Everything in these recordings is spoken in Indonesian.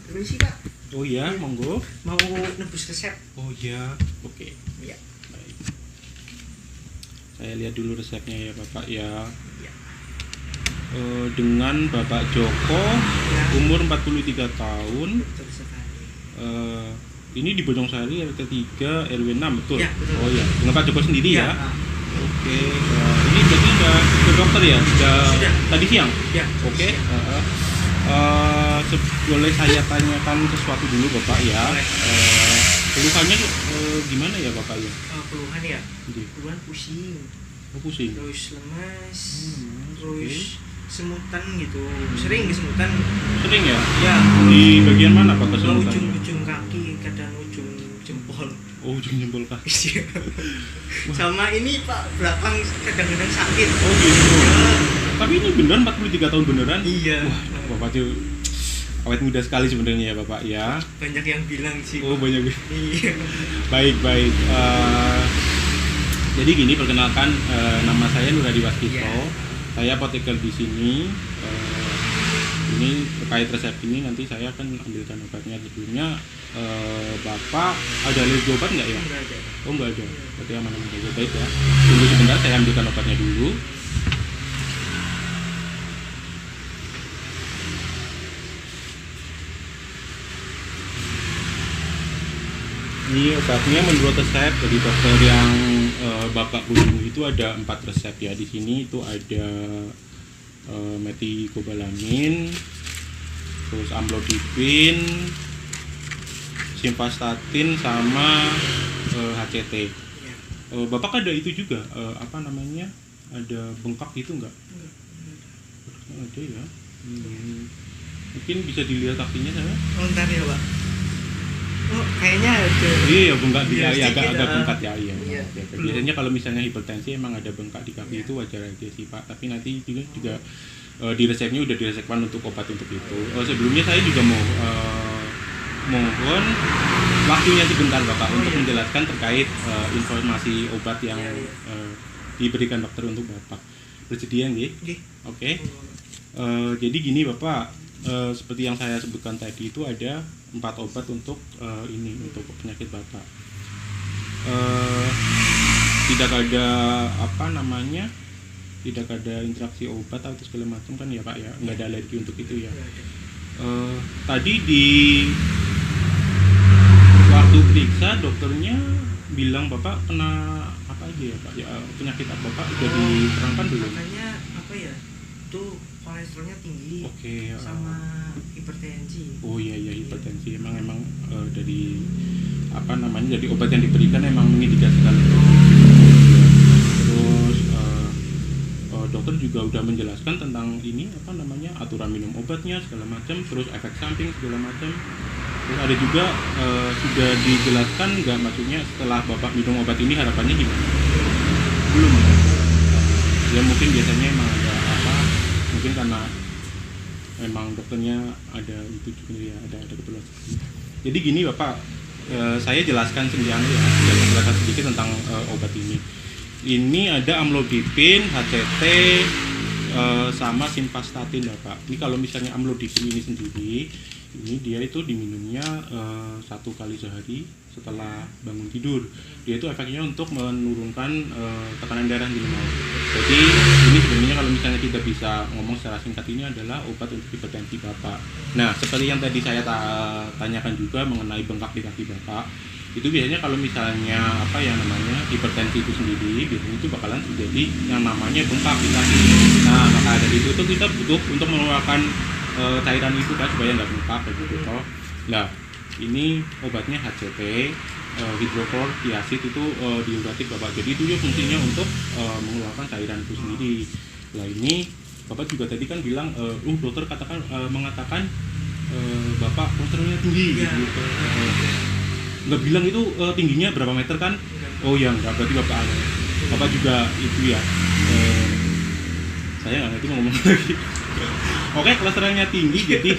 Permisi Pak. Oh iya, monggo. Mau nebus resep. Oh iya, oke. Iya. Baik. Saya lihat dulu resepnya ya Bapak ya. Iya. Dengan Bapak Joko, Ya. umur 43 tahun. Betul sekali. Ini di Bojongsari RT 3 RW 6 betul? Ya, betul. Oh iya, dengan Pak Joko sendiri ya? Pak. Oke, ini berarti udah ke dokter ya? Sudah. Tadi siang? Ya. Oke. Boleh saya tanyakan sesuatu dulu Bapak ya? Boleh. Keluhannya gimana ya Bapak ya? Keluhan ya. Jadi, Keluhan pusing. pusing. Terus lemas. Oke. Terus semutan gitu. Sering kesemutan. Sering ya? Ya. Di bagian mana Pak kesemutannya? Ujung-ujung kaki, kadang ujung jempol. Oh, ujung jempol kaki. Sama ini Pak, belakang kadang-kadang sakit. Oh gitu. Ya. Tapi ini beneran 43 tahun beneran? Iya. Wah, Bapak tuh awet muda sekali sebenarnya ya Bapak ya. Banyak yang bilang sih. Oh, banyak. Iya. Baik. Jadi gini, perkenalkan nama saya Nuradi Waskito. Ya. Saya apoteker di sini. Ini terkait resep ini nanti saya akan ambilkan obatnya. Sebelumnya Bapak ada alergi obat nggak ya? Enggak ada. Oh nggak ada. Berarti aman-aman saja. Baik ya. Tunggu sebentar, saya ambilkan obatnya dulu. Ini obatnya menurut resep dari dokter yang Bapak kunjungi itu ada 4 resep ya. Di sini itu ada metikobalamin, terus amlodipin, simvastatin sama HCT. Ya. Bapak ada itu juga apa namanya? Ada bengkak gitu enggak? Ada ya. Mungkin bisa dilihat kakinya saya. Oh, ntar ya Pak. Oh, kayaknya ada. Iya, bengkak di Iya, kaki agak sedikit, bengkak ya, iya. Iya. Oke. Biasanya kalau misalnya hipertensi emang ada bengkak di kaki Iya. itu wajar aja sih Pak. Tapi nanti juga di resepnya udah diresepkan untuk obat untuk itu. Sebelumnya saya juga mau mohon waktunya sebentar Bapak untuk iya. menjelaskan terkait informasi obat yang Iya, iya. diberikan dokter untuk Bapak. Bersedia nggih? Nggih. Oke. Jadi gini Bapak, seperti yang saya sebutkan tadi itu ada 4 obat untuk ini untuk penyakit Bapak. Tidak ada apa namanya, tidak ada interaksi obat atau segala macam kan ya Pak ya, nggak ada alergi untuk itu ya. Nggak ada. Tadi di waktu periksa dokternya bilang Bapak kena apa aja ya Pak ya, penyakit apa Pak udah diterangkan belum? Makanya apa ya? Itu kolesterolnya tinggi. Oke. Sama hipertensi. Oh iya hipertensi emang dari apa namanya, dari obat yang diberikan emang mengindikasikan itu. Terus dokter juga udah menjelaskan tentang ini apa namanya, aturan minum obatnya segala macam, terus efek samping segala macam. Terus ada juga sudah dijelaskan nggak, maksudnya setelah Bapak minum obat ini harapannya gimana? Belum ya, mungkin biasanya emang ada apa, mungkin karena memang dokternya ada itu juga ya, ada keperluan. Jadi gini Bapak, saya jelaskan sedikit tentang obat ini. Ini ada amlodipin, HCT, sama simvastatin Bapak. Ini kalau misalnya amlodipin ini sendiri, ini dia itu diminumnya 1 kali sehari setelah bangun tidur. Dia itu efeknya untuk menurunkan tekanan darah di lemak. Jadi ini sebenarnya kalau misalnya kita bisa ngomong secara singkat, ini adalah obat untuk hipertensi Bapak. Nah, seperti yang tadi saya tanyakan juga mengenai bengkak di kaki Bapak, itu biasanya kalau misalnya apa ya namanya, hipertensi itu sendiri biasanya itu bakalan terjadi yang namanya bengkak di kaki. Nah, maka dari itu tuh kita butuh untuk mengeluarkan cairan itu kan supaya nggak bengkak kayak gitu toh. Nah, ini obatnya HCT, hidroklortiazid itu diuretik Bapak. Jadi itu ya fungsinya untuk mengeluarkan cairan itu sendiri. Nah, ini Bapak juga tadi kan bilang dokter mengatakan Bapak kolesterolnya tinggi Ya. gitu. Nggak bilang itu tingginya berapa meter kan? Oh ya, nggak, berarti Bapak juga itu ya. Saya nggak ngerti mau ngomong lagi. Oke, kolesterolnya tinggi jadi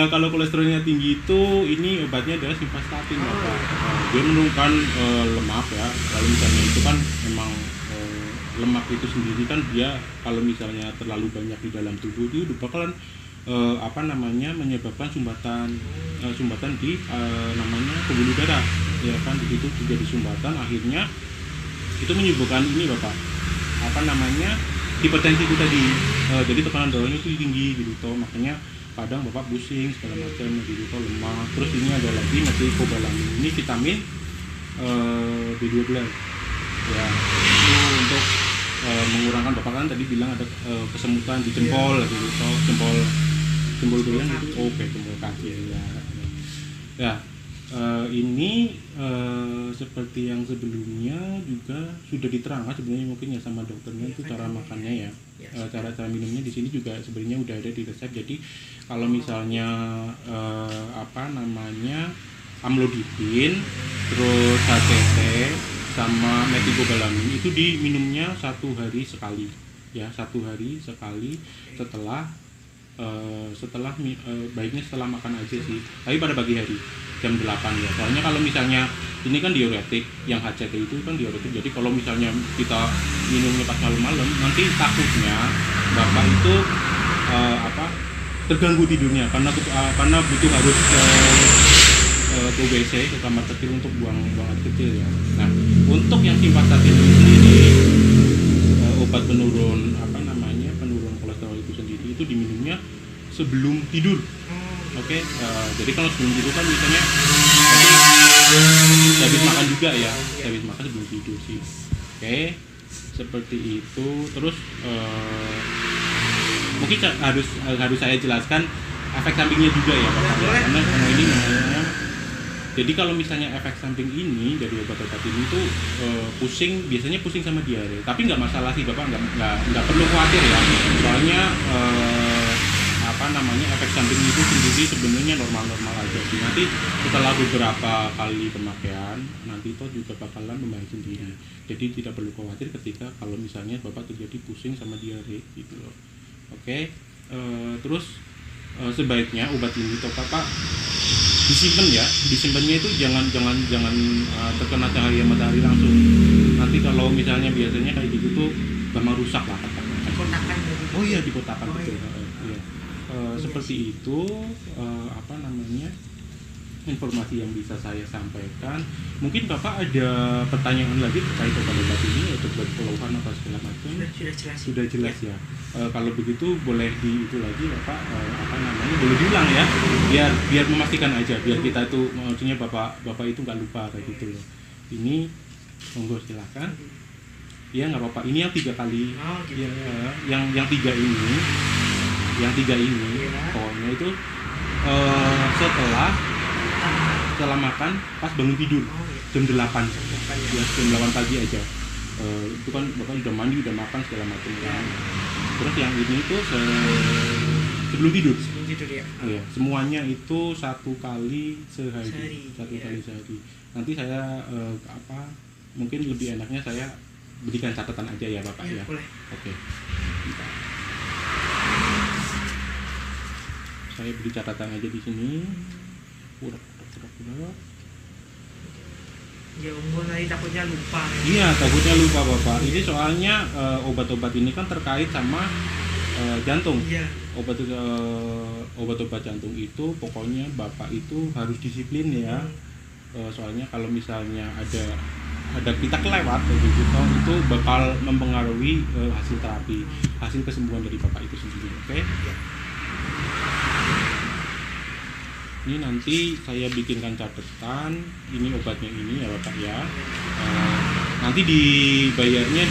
kalau kolesterolnya tinggi itu ini obatnya adalah simvastatin Bapak. Dia menurunkan lemak ya. Kalau misalnya itu kan memang lemak itu sendiri kan dia kalau misalnya terlalu banyak di dalam tubuh itu bakalan menyebabkan sumbatan di namanya pembuluh darah, ya kan, di situ terjadi sumbatan, akhirnya itu menyebabkan ini Bapak, hipertensi itu tadi. Jadi tekanan darahnya itu tinggi gitu toh, makanya kadang Bapak pusing segala macam gitu toh, lemah. Terus ini ada lagi methylcobalamin, ini vitamin B12 ya, itu untuk mengurangkan, Bapak kan tadi bilang ada kesemutan di jempol gitu toh, jempol doyan itu, oke, jempol kaki ya. Ini seperti yang sebelumnya juga sudah diterangkan sebenarnya mungkin ya sama dokternya, itu cara makannya ya, cara minumnya di sini juga sebenarnya udah ada di resep. Jadi kalau misalnya amlodipin, terus HTT sama methylcobalamin itu diminumnya 1 hari sekali ya, 1 hari sekali setelah baiknya setelah makan aja sih, tapi pada pagi hari jam 8 ya. Soalnya kalau misalnya ini kan diuretik, yang HCT itu kan diuretik, jadi kalau misalnya kita minumnya pas malam-malam, nanti takutnya Bapak itu terganggu tidurnya karena butuh harus ke WC, ke kamar kecil untuk buang air kecil ya. Nah, untuk yang simvastatin itu sendiri, obat penurun kolesterol itu sendiri itu diminumnya sebelum tidur. Oke, jadi kalau sebelum tidur kan misalnya habis makan juga ya, habis makan sebelum tidur sih. Oke, seperti itu. Terus mungkin harus saya jelaskan efek sampingnya juga ya Bapak ya, karena ini namanya. Jadi kalau misalnya efek samping ini dari obat-obat ini tuh biasanya pusing sama diare, tapi nggak masalah sih Bapak, nggak perlu khawatir ya, soalnya efek samping itu sendiri sebenarnya normal-normal aja sih. Nanti setelah beberapa kali pemakaian nanti itu juga bakalan membaik sendiri, jadi tidak perlu khawatir ketika kalau misalnya Bapak terjadi pusing sama diare gitu loh. Oke, terus sebaiknya obat ini tuh Bapak disimpannya itu jangan terkena cahaya matahari langsung. Nanti kalau misalnya biasanya kayak gitu tuh gampang rusak lah katanya. Dikotakan betul. Seperti itu informasi yang bisa saya sampaikan. Mungkin Bapak ada pertanyaan lagi terkait obat-obat ini atau keluhan atau segala macam? Sudah jelas ya. Kalau begitu boleh itu lagi Bapak boleh diulang ya, biar memastikan aja, biar kita itu maksudnya Bapak itu nggak lupa kayak gitu loh. Ini monggo silakan. Ya nggak apa-apa. Ini yang 3 kali. Ya, yang tiga ini pokoknya itu setelah makan pas bangun tidur jam 8 ya, jam 8 pagi aja. Itu kan Bapak udah mandi, udah makan segala macam kan. Terus yang ini itu sebelum tidur ya. Iya, semuanya itu 1 kali sehari. Kali sehari. Nanti saya mungkin lebih enaknya saya berikan catatan aja ya Bapak ya. Boleh. Oke. Saya beri catatan aja di sini. Udah. Ya umur tadi takutnya lupa. Iya, takutnya lupa Bapak. Ini soalnya obat-obat ini kan terkait sama jantung. Iya. Obat-obat jantung itu pokoknya Bapak itu harus disiplin ya. Soalnya kalau misalnya ada kita kelewat gitu, itu bakal mempengaruhi hasil terapi, hasil kesembuhan dari Bapak itu sendiri. Oke? Ya. Ini nanti saya bikinkan catatan, ini obatnya ini ya Bapak ya. Nanti dibayarnya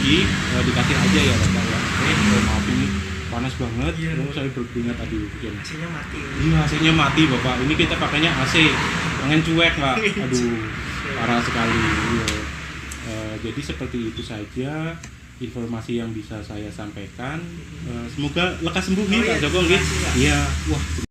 dikasih aja ya Bapak ya. Oke, maaf ini panas banget. Saya berkeringat tadi. AC-nya mati. Iya, AC-nya mati Bapak. Ini kita pakainya AC, angin cuek Pak. Aduh, parah sekali. Iya. Jadi seperti itu saja informasi yang bisa saya sampaikan. Semoga lekas sembuh nih Pak Joko. Iya, wah.